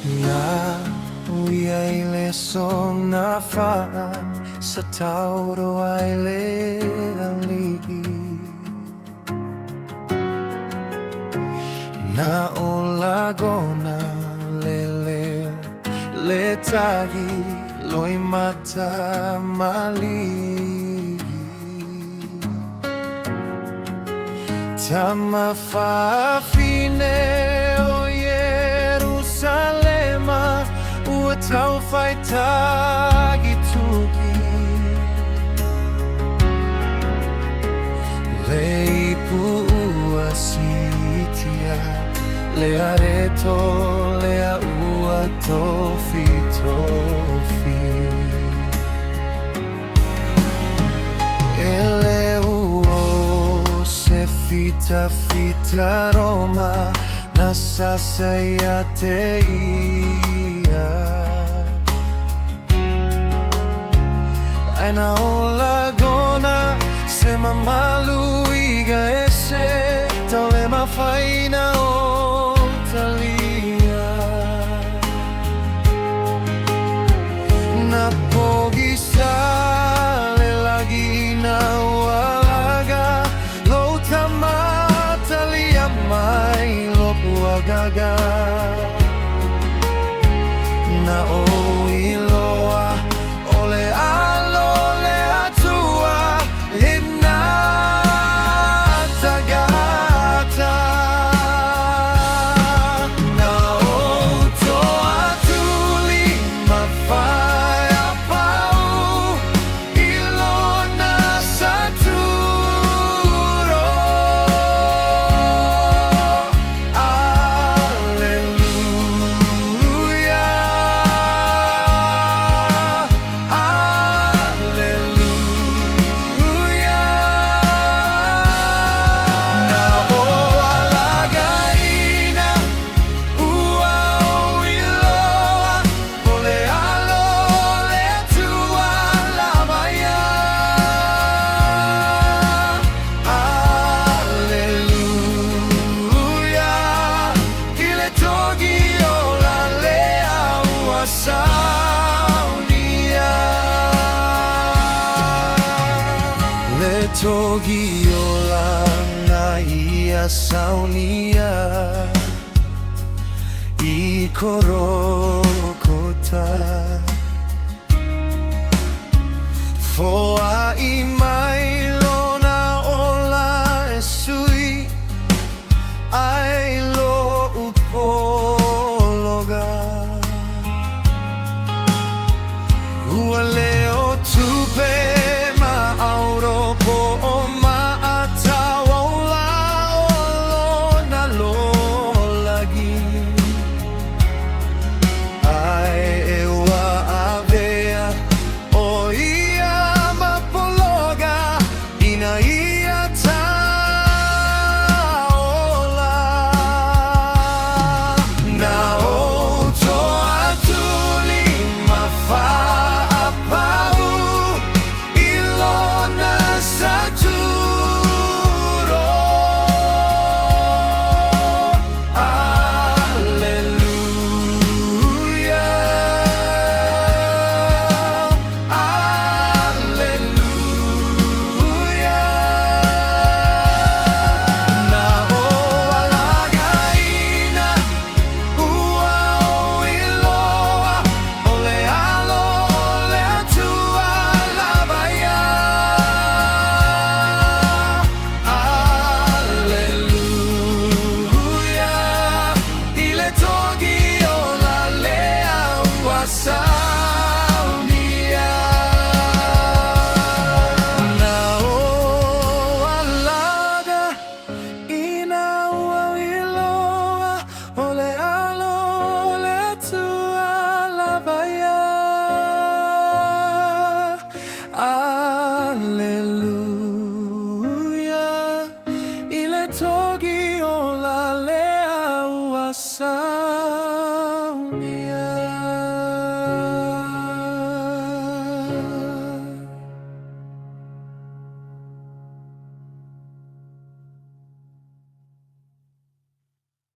Na uia ile so na wha sa tauro ai le alii Na o lagona le tahi Loimata mali Tama whawhine o Yerusalema Ua tau whaitagi tuki Le ipu ua sitia Le areto le a ua tofi tofi Ele uo se Fitafita Roma Na sasaya te ia Aina o lagona se mamalu iga ese Tole mawhaina o talia Na pogi sale lagi na walaga Lo tamatalia mai lo puagaga Na o iloa ole alo le atua Hina tagata Na o toa tuli mawhai apau Ilona saturo Alleluia Alleluia Na o alagaina ua o iloa Ole alo le atua lamaya Alleluia Ile togi o la lea ua saunia Le togi o la na ia saunia I korokota Foa I mai lona ola e sui Ai lo upologa Ua leo tupe ma auro po o ma atawa ola olona lo lagi Ai e ua avea o ia mapologa Ina ia taola Na o toa tuli mawha apau Ilona saturo Alleluia Alleluia Na o alagaina ua o iloa Ole alo le atua lavaya Alleluia Ile togi o la lea ua saunia Na o alaga ina ua iloa Ole alo le atua lavaya Alleluia Ile togi o la lea ua saunia